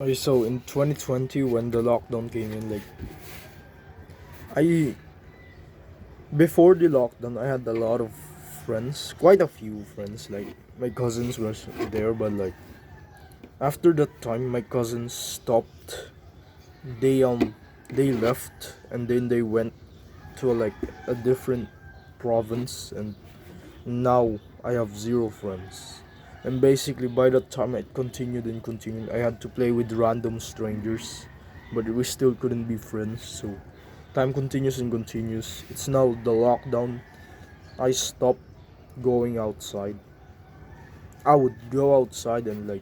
Okay, so in 2020 when the lockdown came in, I before the lockdown I had a lot of friends, quite a few friends. Like my cousins were there, but after that time my cousins stopped. They they left and then they went to a different province, and now I have zero friends. And basically by the time it continued and continued, I had to play with random strangers, but we still couldn't be friends. So time continues and continues. It's now the lockdown. I stopped going outside. I would go outside and I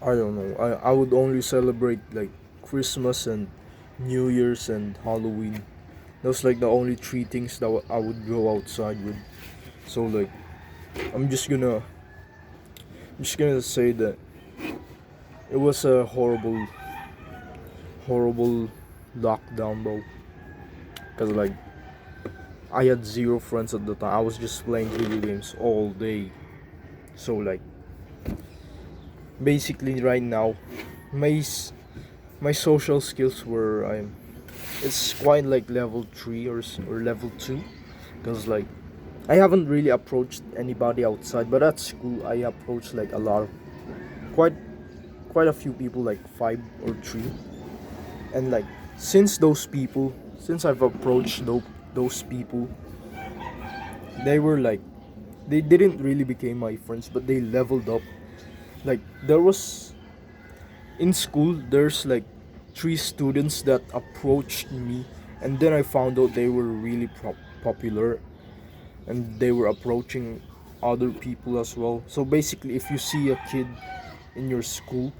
don't know. I would only celebrate Christmas and New Year's and Halloween. Those the only three things that I would go outside with. So I'm just gonna I'm just gonna say that it was a horrible lockdown, bro. Cause I had zero friends at the time. I was just playing video games all day. So basically right now, my my social skills were it's quite level 3 or level 2. Cause I haven't really approached anybody outside, but at school I approached a lot of quite quite a few people, like 5 or 3. And since I've approached those people, they were they didn't really become my friends, but they leveled up. There was in school, there's 3 students that approached me, and then I found out they were really popular, and they were approaching other people as well. So basically, if you see a kid in your school,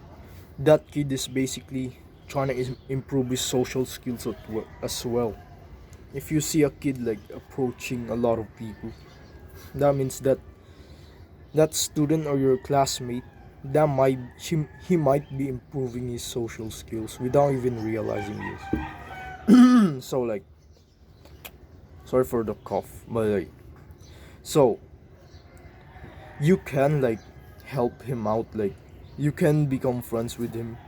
that kid is basically trying to improve his social skills as well. If you see a kid approaching a lot of people, that means that that student or your classmate, that he might be improving his social skills without even realizing this. So sorry for the cough, but so you can help him out. You can become friends with him.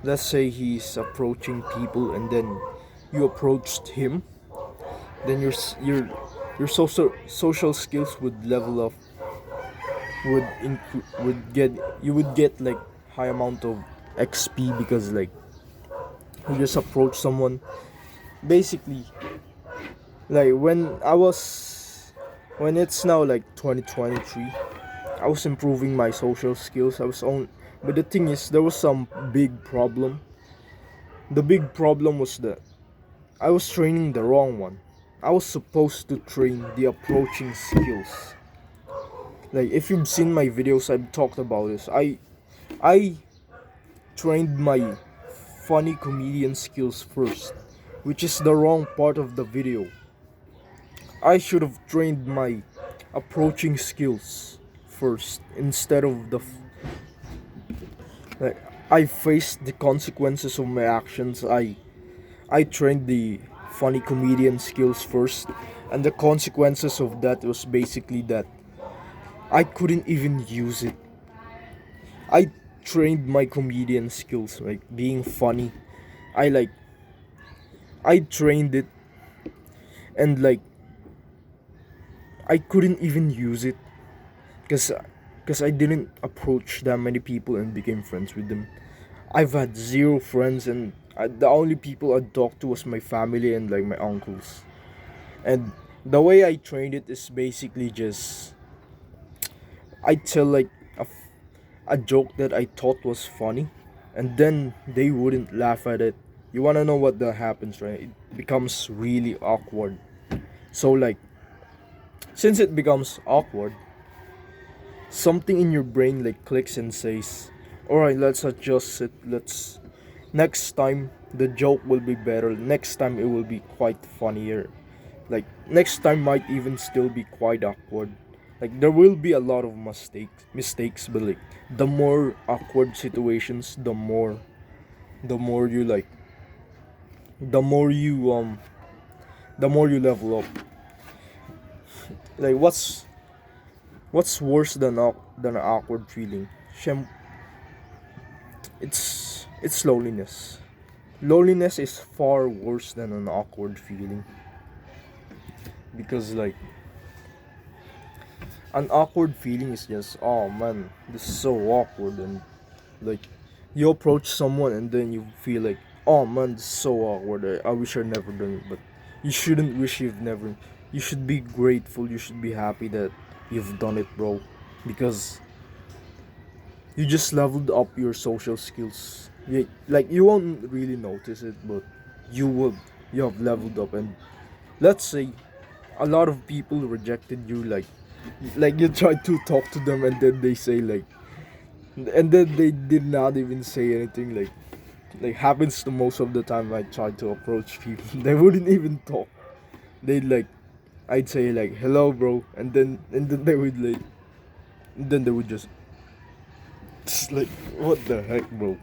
Let's say he's approaching people and then you approached him, then your social skills would level up, would get, you would get high amount of XP, because you just approach someone. Basically, like when I was when it's now 2023, I was improving my social skills. I was on But the thing is, there was some big problem. The big problem was that I was training the wrong one. I was supposed to train the approaching skills. If you've seen my videos, I've talked about this. I trained my funny comedian skills first, which is the wrong part of the video. I should have trained my approaching skills first instead of like I faced the consequences of my actions. I trained the funny comedian skills first, and the consequences of that was basically that I couldn't even use it. I trained my comedian skills, being funny. I like I trained it, and I couldn't even use it because I didn't approach that many people and became friends with them. I've had zero friends, and the only people I talked to was my family and my uncles. And the way I trained it is basically just I tell a joke that I thought was funny, and then they wouldn't laugh at it. You wanna know what that happens, right? It becomes really awkward. So since it becomes awkward, something in your brain clicks and says, "All right, let's adjust it. Let's Next time the joke will be better. Next time it will be quite funnier. Next time might even still be quite awkward. There will be a lot of mistakes, but the more awkward situations, the more you the more you the more you level up. Like what's worse than an awkward feeling? it's loneliness. Loneliness is far worse than an awkward feeling, because like an awkward feeling is just, oh man, this is so awkward, and like you approach someone and then you feel like, oh man, this is so awkward. I wish I'd never done it, but you shouldn't wish you've never. You should be grateful. You should be happy that you've done it, bro, because you just leveled up your social skills. Like you won't really notice it, but you will. You have leveled up, and let's say a lot of people rejected you, like you tried to talk to them and then they say like, and then they did not even say anything, like happens to most of the time. I try to approach people, they wouldn't even talk. They'd like, I'd say like, hello bro, and then they would like, then they would just, it's like, what the heck, bro.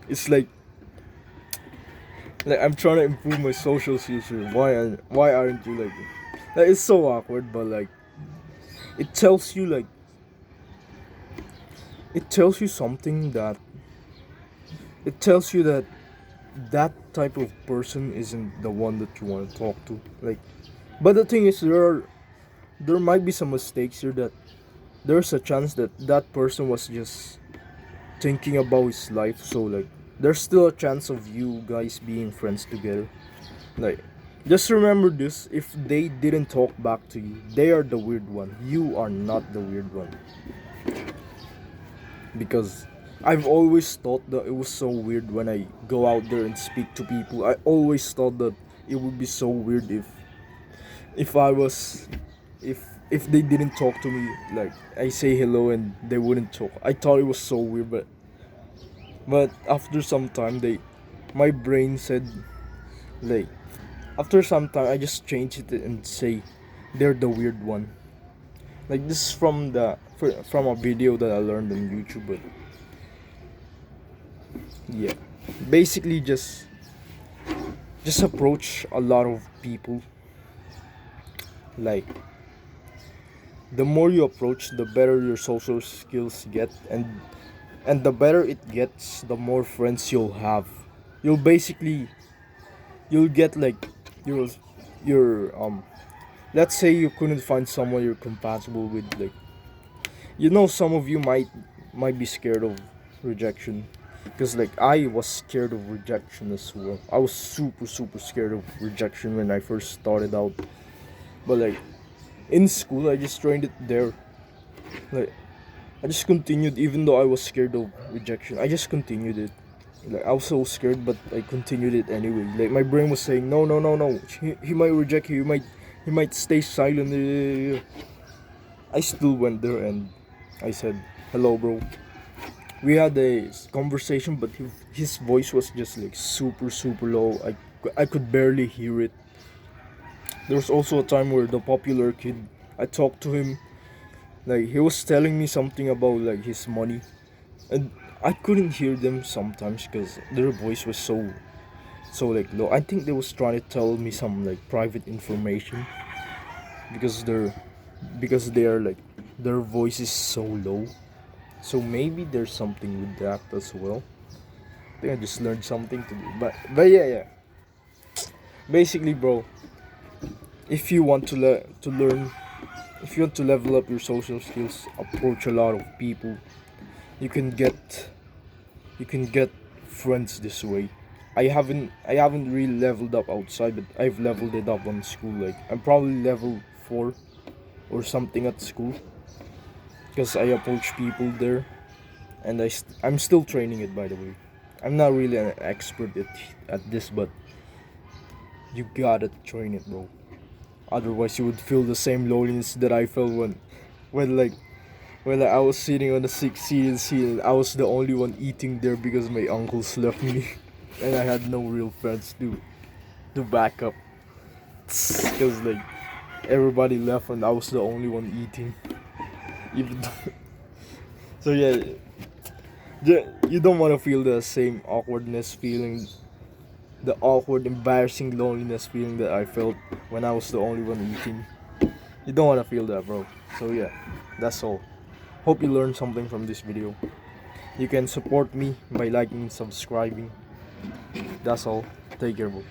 It's like I'm trying to improve my social skills here. Why aren't you like it's so awkward, but like it tells you like, it tells you something, that it tells you that that type of person isn't the one that you want to talk to. Like, but the thing is, there might be some mistakes here, that there's a chance that that person was just thinking about his life. So like, there's still a chance of you guys being friends together. Like, just remember this: if they didn't talk back to you, they are the weird one. You are not the weird one. Because I've always thought that it was so weird when I go out there and speak to people. I always thought that it would be so weird if I was if they didn't talk to me. Like, I say hello and they wouldn't talk. I thought it was so weird, but after some time, my brain said, like, after some time I just changed it and say they're the weird one. Like, this is from a video that I learned on YouTube, but yeah, basically just approach a lot of people. Like, the more you approach, the better your social skills get, and the better it gets, the more friends you'll have. You'll basically, you'll get like your let's say you couldn't find someone you're compatible with. Like, some of you might be scared of rejection, because like I was scared of rejection as well. I was super scared of rejection when I first started out. But like, in school, I just trained it there. Like, I just continued even though I was scared of rejection. I just continued it. Like, I was so scared, but I continued it anyway. Like, my brain was saying, no, no, no, no. He might reject you. He might stay silent. I still went there and I said, hello, bro. We had a conversation, but his voice was just like super low. I could barely hear it. There was also a time where the popular kid, I talked to him, like he was telling me something about like his money, and I couldn't hear them sometimes because their voice was so like low. I think they was trying to tell me some like private information, because they are like, their voice is so low. So maybe there's something with that as well. I think I just learned something to do. But yeah. Basically, bro, if you want to learn, if you want to level up your social skills, approach a lot of people. You can get friends this way. I haven't really leveled up outside, but I've leveled it up on school. Like, I'm probably level 4 or something at school, because I approach people there, and I'm still training it, by the way. I'm not really an expert at this, but you gotta train it, bro. Otherwise, you would feel the same loneliness that I felt when like when I was sitting on the 6th seat and I was the only one eating there because my uncles left me, and I had no real friends to back up. Because like everybody left and I was the only one eating. Even though, so yeah, you don't want to feel the same awkwardness feeling, the awkward, embarrassing loneliness feeling that I felt when I was the only one eating. You don't want to feel that, bro. So yeah, that's all. Hope you learned something from this video. You can support me by liking and subscribing. That's all. Take care, bro.